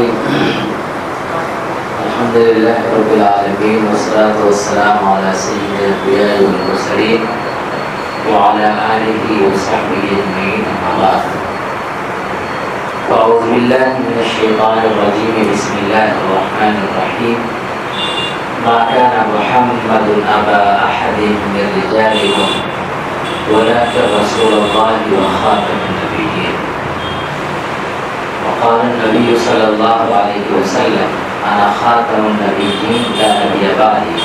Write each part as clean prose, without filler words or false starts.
الرحيم الحمد لله رب العالمين والصلاة والسلام على سيد الأنبياء والمرسلين وعلى آله وصحبه أجمعين أما بعد أعوذ بالله من الشيطان الرجيم بسم الله الرحمن الرحيم ما كان محمد أبا أحد من رجالكم ولكن رسول الله وخاتم النبيين وقال النبي صلى الله عليه وسلم أنا خاتم النبيين لا نبي بعدي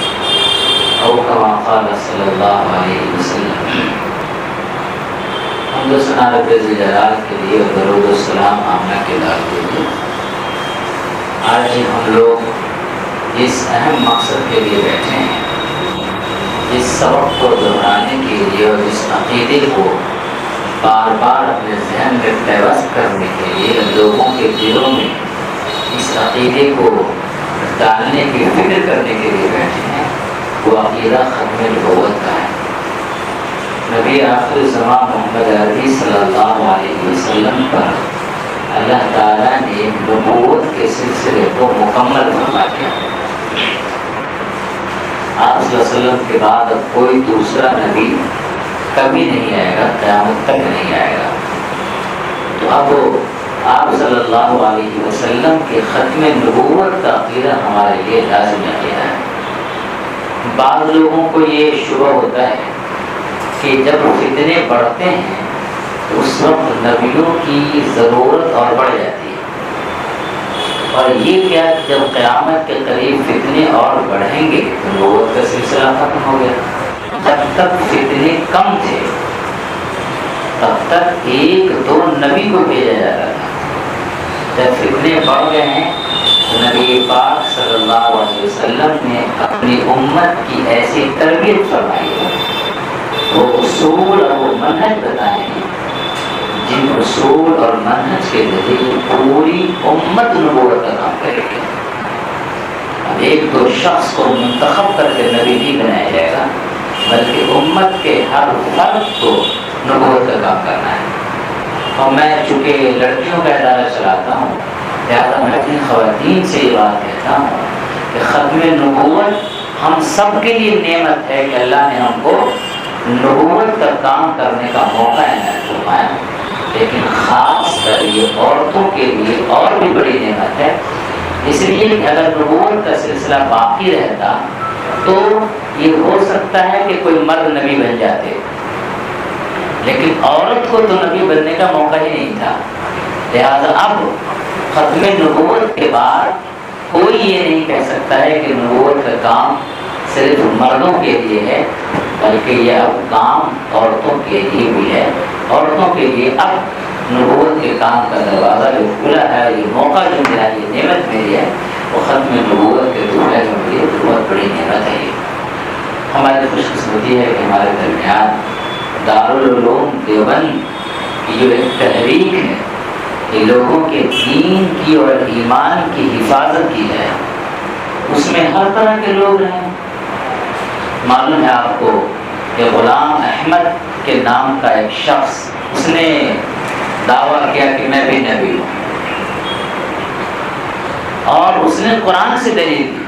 أو كما قال صلى الله عليه وسلم حمد و ثنا رب ذوالجلال کے لیے اور درود و سلام آمنہ کے لال کے لیے آج ہم لوگ اس اہم مقصد کے لیے بیٹھے ہیں، اس سبق کو دہرانے کے لیے اور اس عقیدے کو بار بار اپنے ذہن میں پیوست کرنے کے لیے لوگوں کے دلوں میں اس عقیدے کو ڈالنے کی فکر کرنے کے لیے بیٹھے ہیں۔ وہ عقیدہ ختم نبوت کا ہے۔ نبی آخر زمان محمد عربی صلی اللہ علیہ وسلم پر اللہ تعالیٰ نے نبوت کے سلسلے کو مکمل فرما دیا۔ آپ صلی اللہ علیہ وسلم کے بعد اب کوئی دوسرا نبی کبھی نہیں آئے گا، قیامت تک نہیں آئے گا۔ تو اب آپ صلی اللہ علیہ وسلم کے ختم نبوت کا عقیدہ ہمارے لیے لازم عقیدہ ہے۔ بعض لوگوں کو یہ شبہ ہوتا ہے کہ جب فتنے بڑھتے ہیں تو اس وقت نبیوں کی ضرورت اور بڑھ جاتی ہے، اور یہ کیا جب قیامت کے قریب فتنے اور بڑھیں گے تو نبوت کا سلسلہ ختم ہو گیا۔ جب تک فتنے کم تھے تب تک ایک دو نبی کو بھیجا جاتا تھا۔ جب فتنے بڑھ گئے ہیں تو نبی پاک صلی اللہ علیہ وسلم نے اپنی امت کی ایسی تربیت فرمائی ہے، وہ اصول اور وہ منہج بتائے ہیں جن اصول اور منہج کے ذریعے پوری امت نبوت کا کام کرے گی۔ اب ایک دو شخص کو منتخب کر کے نبی نہیں بنایا جائے گا، بلکہ امت کے ہر فرد کو نبوت کا کام کرنا ہے۔ اور میں چونکہ لڑکیوں کا ادارہ چلاتا ہوں لہٰذا میں اپنی خواتین سے یہ بات کہتا ہوں کہ ختم نبوت ہم سب کے لیے نعمت ہے کہ اللہ نے ہم کو نبوت کا کام کرنے کا موقع عنایت فرمایا، لیکن خاص کر یہ عورتوں کے لیے اور بھی بڑی نعمت ہے، اس لیے کہ اگر نبوت کا سلسلہ باقی رہتا تو یہ ہو سکتا ہے کہ کوئی مرد نبی بن جاتے، لیکن عورت کو تو نبی بننے کا موقع ہی نہیں تھا۔ لہذا اب ختم نبوت کے بعد کوئی یہ نہیں کہہ سکتا ہے کہ نبوت کا کام صرف مردوں کے لیے ہے، بلکہ یہ اب کام عورتوں کے لیے بھی ہے۔ عورتوں کے لیے اب نبوت کے کام کا دروازہ جو کھلا ہے، یہ موقع جو ملا، یہ نعمت میری ہے، وہ ختم نبوت کے دوسرے جو ملی بہت بڑی نعمت ہے۔ یہ ہماری خوش قسمتی ہے کہ ہمارے درمیان دارالعلوم دیوبند کی جو ایک تحریک ہے کہ لوگوں کے دین کی اور ایمان کی حفاظت کی ہے، اس میں ہر طرح کے لوگ ہیں۔ معلوم ہے آپ کو کہ غلام احمد کے نام کا ایک شخص، اس نے دعویٰ کیا کہ میں بھی نبی ہوں، اور اس نے قرآن سے دلیل دی۔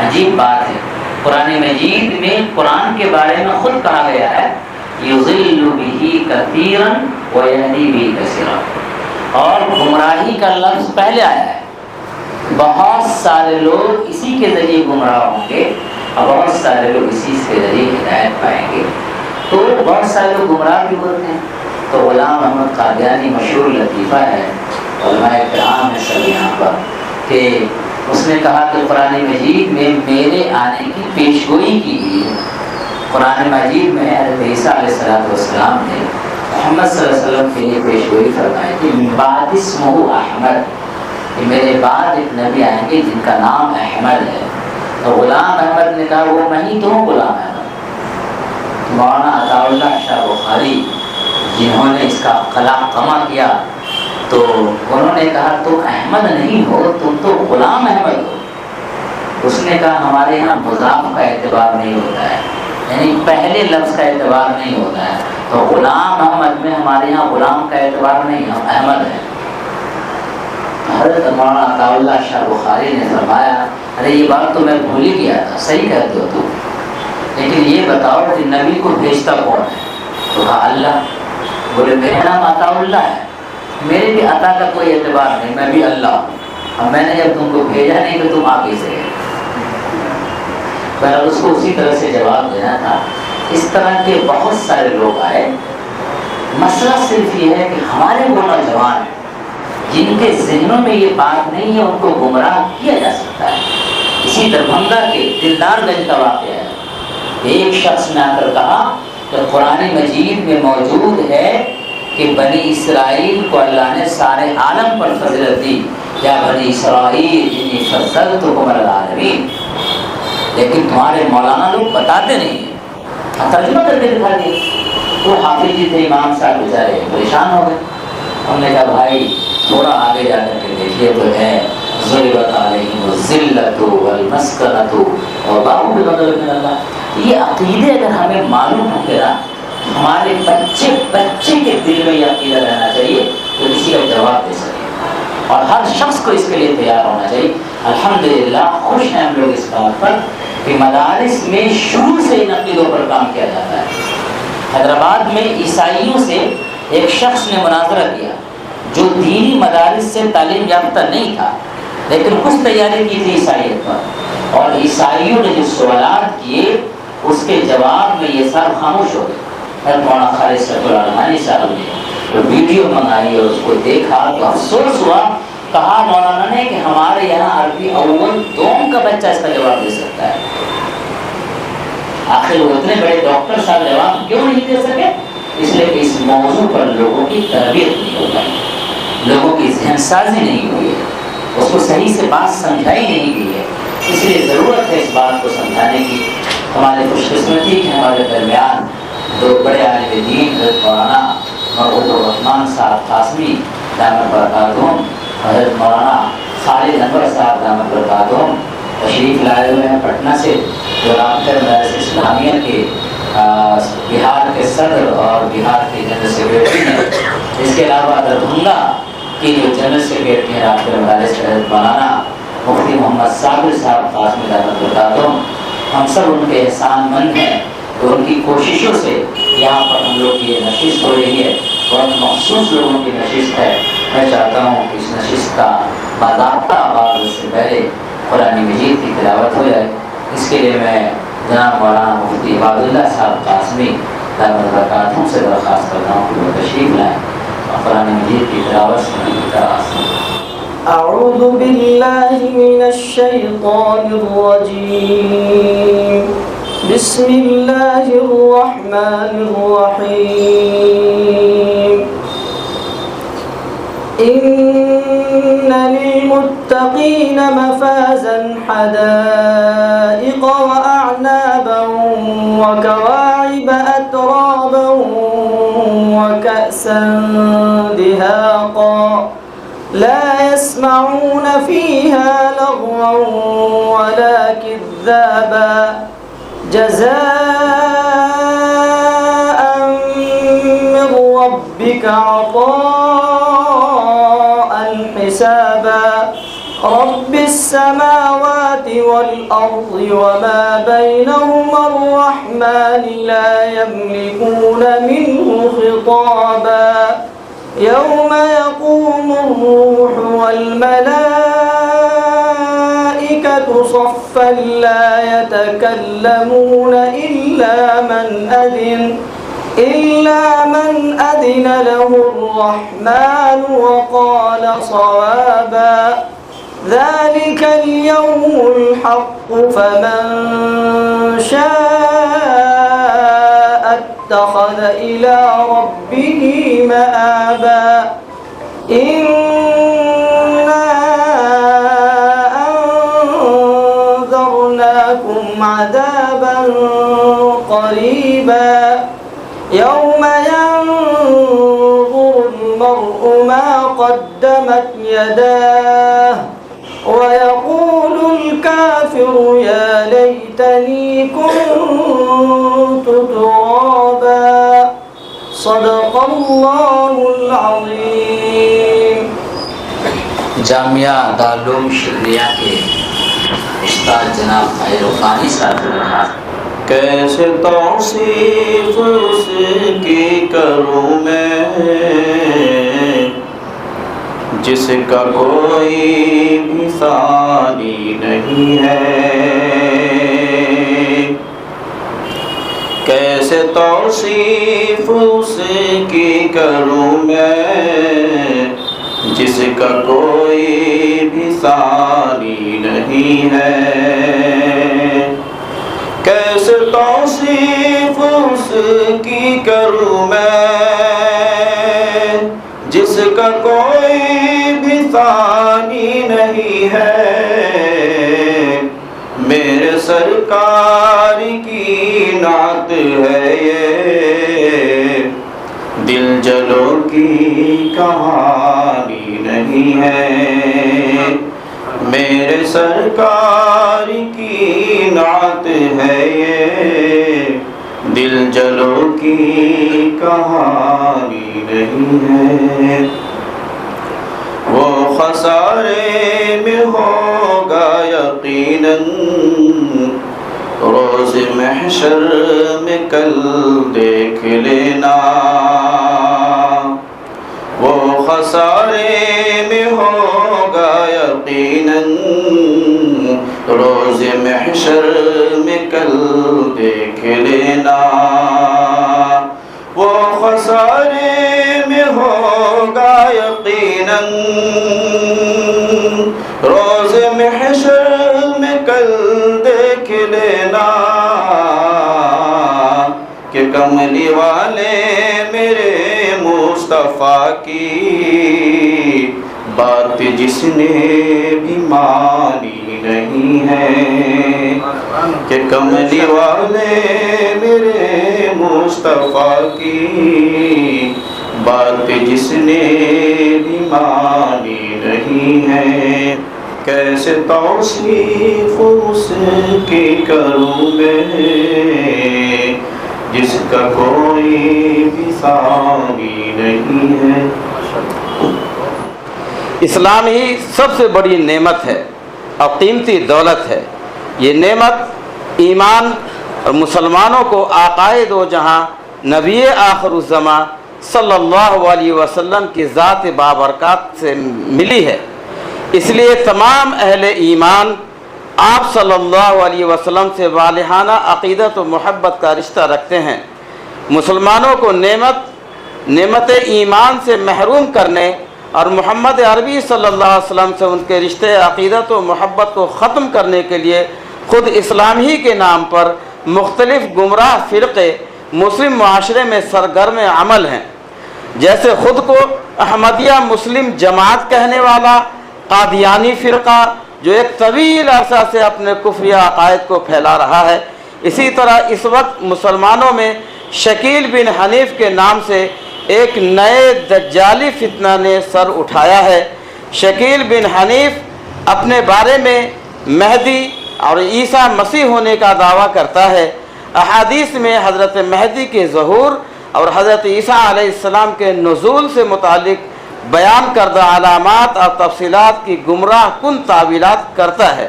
عجیب بات ہے، قرآن مجید میں قرآن کے بارے میں خود کہا گیا ہے یضل بہ کثیرا ویہدی بہ کثیرا، اور گمراہی کا لفظ پہلے آیا ہے۔ بہت سارے لوگ اسی کے ذریعے گمراہ ہوں گے اور بہت سارے لوگ اسی کے ذریعے ہدایت پائیں گے۔ تو بہت سارے لوگ گمراہ بھی ہوتے ہیں۔ تو غلام احمد قادیانی مشہور لطیفہ ہے، علماء کرام ہے سب یہاں پر، کہ اس نے کہا کہ قرآن مجید میں میرے آنے کی پیشگوئی کی گئی ہے۔ قرآن مجید میں حضرت عیسیٰ علیہ السلام نے محمد صلی اللہ علیہ وسلم کے لیے پیشگوئی فرمائی کہ من بعد اسمہ احمد، کہ میرے بعد ایک نبی آئیں گے جن کا نام احمد ہے۔ تو غلام احمد نے کہا وہ میں ہی تو ہوں غلام احمد۔ مولانا عطا اللہ شاہ بخاری جنہوں نے اس کا قلمہ کیا تو انہوں نے کہا تم احمد نہیں ہو، تم تو غلام احمد ہو۔ اس نے کہا ہمارے یہاں مضاف کا اعتبار نہیں ہوتا ہے، یعنی پہلے لفظ کا اعتبار نہیں ہوتا ہے، تو غلام احمد میں ہمارے یہاں غلام کا اعتبار نہیں، ہم احمد ہیں۔ حضرت مولانا عطا اللہ شاہ بخاری نے فرمایا ارے یہ بات تو میں بھول ہی گیا تھا، صحیح کہتے ہو تم، لیکن یہ بتاؤ کہ نبی کو بھیجتا کون ہے؟ تو کہا اللہ۔ بولے میرا نام عطا اللہ ہے، میرے بھی عطا کا کوئی اعتبار نہیں، میں بھی اللہ ہوں، اب میں نے جب تم کو بھیجا نہیں تو تم آگے سے گئے۔ بہرحال اس کو اسی طرح سے جواب دینا تھا۔ اس طرح کے بہت سارے لوگ آئے، مسئلہ صرف یہ ہے کہ ہمارے وہ نوجوان جن کے ذہنوں میں یہ بات نہیں ہے ان کو گمراہ کیا جا سکتا ہے۔ اسی دربھنگا کے دلدار گنج کا واقعہ ہے، ایک شخص نے آ کر کہا کہ قرآن مجید میں موجود ہے کہ بنی اسرائیل کو اللہ نے سارے عالم پر فضیلت دی، یا بنی اسرائیل انی فضلتکم علی العالمین، لیکن تمہارے مولانا لوگ بتاتے نہیں ہیں، ترجمہ کر کے دکھا دیا۔ وہ حافظ جی تھے، امام صاحب بیچارے پریشان ہو گئے، ہم نے کہا بھائی تھوڑا آگے جا کر کے دیکھیے تو ہے ضربت علیہم الذلۃ والمسکنۃ وباءوا بغضب من اللہ۔ یہ عقیدے اگر ہمیں معلوم ہو کہ ہمارے بچے کے دل میں یہ عقیدہ رہنا چاہیے تو کسی کا جواب دے سکے، اور ہر شخص کو اس کے لیے تیار ہونا چاہیے۔ الحمدللہ خوش ہیں ہم لوگ اس بات پر کہ مدارس میں شروع سے ان عقیدوں پر کام کیا جاتا ہے۔ حیدرآباد میں عیسائیوں سے ایک شخص نے مناظرہ کیا جو دینی مدارس سے تعلیم یافتہ نہیں تھا، لیکن کچھ تیاری کی تھی عیسائیت پر، اور عیسائیوں نے جو سوالات کیے اس کے جواب میں یہ سب خاموش ہو گئے۔ مولانا خالد صاحب الرحمانی صاحب نے جو ویڈیو منگائی اور اس کو دیکھا تو افسوس ہوا، کہا مولانا نے کہ ہمارے یہاں عربی اول دوم کا بچہ اس کا جواب دے سکتا ہے۔ آخر وہ اتنے بڑے ڈاکٹر صاحب جواب کیوں نہیں دے سکے؟ اس لیے کہ اس موضوع پر لوگوں کی تربیت نہیں ہو پائی، لوگوں کی ذہن سازی نہیں ہوئی ہے، اس کو صحیح سے بات سمجھائی نہیں گئی ہے۔ اس لیے ضرورت ہے اس بات کو سمجھانے کی۔ ہمارے خوش قسمتی کہ ہمارے درمیان دو بڑے عالم دین حضرت مولانا محمود الرحمان صاحب قاسمی دامت برکاتہم، حضرت مولانا خالد انور صاحب دامت برکاتہم تشریف لائے ہوئے ہیں پٹنہ سے، جو رابطہ مدارس اسلامیہ کے بہار کے صدر اور بہار کے جنرل سیکریٹری ہیں۔ اس کے علاوہ دربھنگا کی جو جنرل سیکریٹری ہیں رابطہ مدارس حضرت مولانا مفتی محمد صابر صاحب قاسمی دامت برکاتہم، ہم سب ان کے احسان مند ہیں تو ان کی کوششوں سے یہاں پر ہم لوگ کی یہ نشست ہو رہی ہے، بہت مخصوص لوگوں کی نشست ہے۔ میں چاہتا ہوں کہ اس نشست کا باضابطہ آغاز سے پہلے قرآن مجید کی تلاوت ہو جائے۔ اس کے لیے میں جناب مولانا مفتی عباد اللہ صاحب قاسمی دامت برکاتہم سے درخواست کرتا ہوں کہ وہ تشریف لائیں اور قرآن مجید کی تلاوت سننے کا اعوذ باللہ من الشیطان الرجیم، بسم اللہ الرحمن الرحیم، ان للمتقین مفازا حدائق واعنابا وكواعب اترابا وكأسا دهاقا لا يسمعون فيها لغوا ولا كذابا جزاء من ربك عطاء حسابا رب السماوات والأرض وما بينهما الرحمن لا يملكون منه خطابا يوم يقوم الروح والملائكة صفا لا يتكلمون إلا من أذن له الرحمن وقال صوابا ذلك اليوم الحق فمن شاء اتخذ إلى ربه مآبا إنا أنذرناكم عذابا قريبا يوم ينظر المرء ما قدمت يداه ويقول الكافر يا ليتني كنت ترابا صدق الله العظيم۔ جامعہ دارالعلوم شرعیہ کے استاد جناب بھائی روحانی صاحب نے کہا، کیسے توصیف اس کی کروں میں جس کا کوئی بھی ثانی نہیں ہے، کیسے توصیف اس کی کروں میں جس کا کوئی بھی ثانی نہیں ہے، کیسے توصیف اس کی کروں میں جس کا کوئی بھی ثانی نہیں ہے، میرے سرکار کی نعت ہے یہ، دل جلوں کی کہانی نہیں ہے، میرے سرکار کی نعت ہے یہ، دل جلوں کی کہانی نہیں ہے، وہ خسارے میں ہوگا یقیناً روز محشر میں کل دیکھ لینا، وہ خسارے میں ہوگا یقیناً روز محشر میں کل دیکھ لینا، وہ خسارے میں ہوگا یقیناً روز محشر میں کل دیکھ لینا، کہ کملی والے میرے مصطفیٰ کی بات جس نے بھی مانی نہیں ہے، کہ کملی والے میرے مصطفیٰ کی بات جس نے بھی مانی نہیں ہے، کیسے توصیف اس کی کروں میں جس کا کوئی بھی ثانی نہیں ہے۔ اسلام ہی سب سے بڑی نعمت ہے اور قیمتی دولت ہے۔ یہ نعمت ایمان اور مسلمانوں کو آقائے دو جہاں نبی آخر الزماں صلی اللہ علیہ وسلم کی ذات بابرکات سے ملی ہے، اس لیے تمام اہل ایمان آپ صلی اللہ علیہ وسلم سے والہانہ عقیدت و محبت کا رشتہ رکھتے ہیں۔ مسلمانوں کو نعمت ایمان سے محروم کرنے اور محمد عربی صلی اللہ علیہ وسلم سے ان کے رشتے عقیدت و محبت کو ختم کرنے کے لیے خود اسلام ہی کے نام پر مختلف گمراہ فرقے مسلم معاشرے میں سرگرم عمل ہیں، جیسے خود کو احمدیہ مسلم جماعت کہنے والا قادیانی فرقہ جو ایک طویل عرصہ سے اپنے کفری عقائد کو پھیلا رہا ہے۔ اسی طرح اس وقت مسلمانوں میں شکیل بن حنیف کے نام سے ایک نئے دجالی فتنہ نے سر اٹھایا ہے۔ شکیل بن حنیف اپنے بارے میں مہدی اور عیسیٰ مسیح ہونے کا دعویٰ کرتا ہے۔ احادیث میں حضرت مہدی کے ظہور اور حضرت عیسیٰ علیہ السلام کے نزول سے متعلق بیان کردہ علامات اور تفصیلات کی گمراہ کن تعویلات کرتا ہے۔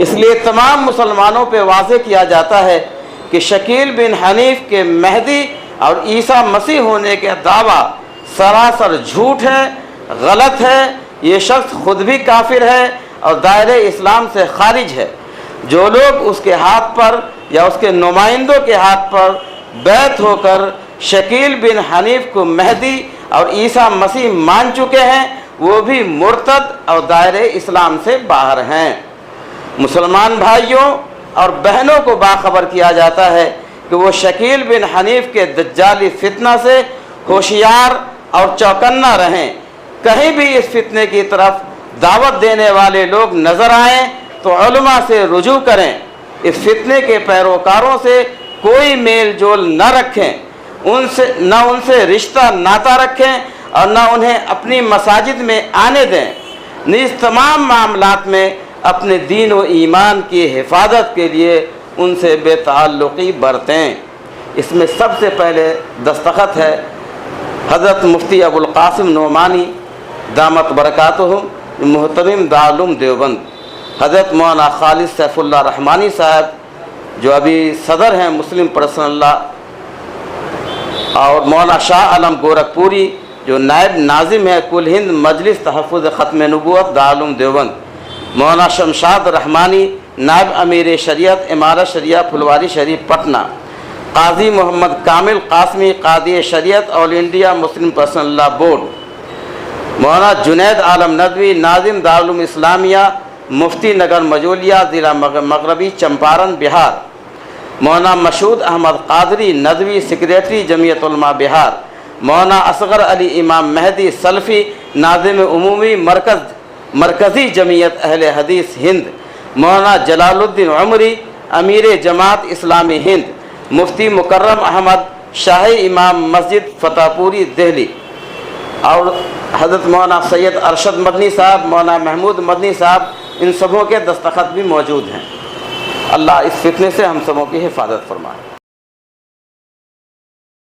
اس لیے تمام مسلمانوں پہ واضح کیا جاتا ہے کہ شکیل بن حنیف کے مہدی اور عیسیٰ مسیح ہونے کے دعویٰ سراسر جھوٹ ہے، غلط ہے۔ یہ شخص خود بھی کافر ہے اور دائرہ اسلام سے خارج ہے۔ جو لوگ اس کے ہاتھ پر یا اس کے نمائندوں کے ہاتھ پر بیعت ہو کر شکیل بن حنیف کو مہدی اور عیسیٰ مسیح مان چکے ہیں وہ بھی مرتد اور دائرہ اسلام سے باہر ہیں۔ مسلمان بھائیوں اور بہنوں کو باخبر کیا جاتا ہے کہ وہ شکیل بن حنیف کے دجالی فتنہ سے ہوشیار اور چوکنا رہیں۔ کہیں بھی اس فتنے کی طرف دعوت دینے والے لوگ نظر آئیں تو علماء سے رجوع کریں، اس فتنے کے پیروکاروں سے کوئی میل جول نہ رکھیں، نہ ان سے رشتہ ناتا رکھیں اور نہ انہیں اپنی مساجد میں آنے دیں، نیز تمام معاملات میں اپنے دین و ایمان کی حفاظت کے لیے ان سے بے تعلقی برتیں۔ اس میں سب سے پہلے دستخط ہے حضرت مفتی ابو القاسم نعمانی دامت برکاتہم، محترم دارالعلوم دیوبند حضرت مولانا خالد سیف اللہ رحمانی صاحب جو ابھی صدر ہیں مسلم پرسنل لا، اور مولانا شاہ عالم گورکھپوری جو نائب ناظم ہے کل ہند مجلس تحفظ ختم نبوت دارالعلوم دیوبند، مولانا شمشاد رحمانی نائب امیر شریعت امارت شریعہ پھلواری شریف پٹنہ، قاضی محمد کامل قاسمی قاضی شریعت آل انڈیا مسلم پرسنل لا بورڈ، مولانا جنید عالم ندوی ناظم دارالعلوم اسلامیہ مفتی نگر مجولیہ ضلع مغربی چمپارن بہار، مولانا مشہود احمد قادری ندوی سیکریٹری جمعیت علماء بہار، مولانا اصغر علی امام مہدی سلفی ناظم عمومی مرکزی جمعیت اہل حدیث ہند، مولانا جلال الدین عمری امیر جماعت اسلامی ہند، مفتی مکرم احمد شاہی امام مسجد فتح پوری دہلی، اور حضرت مولانا سید ارشد مدنی صاحب مولانا محمود مدنی صاحب، ان سبوں کے دستخط بھی موجود ہیں۔ اللہ اس فتنے سے ہم سبوں کی حفاظت فرمائے۔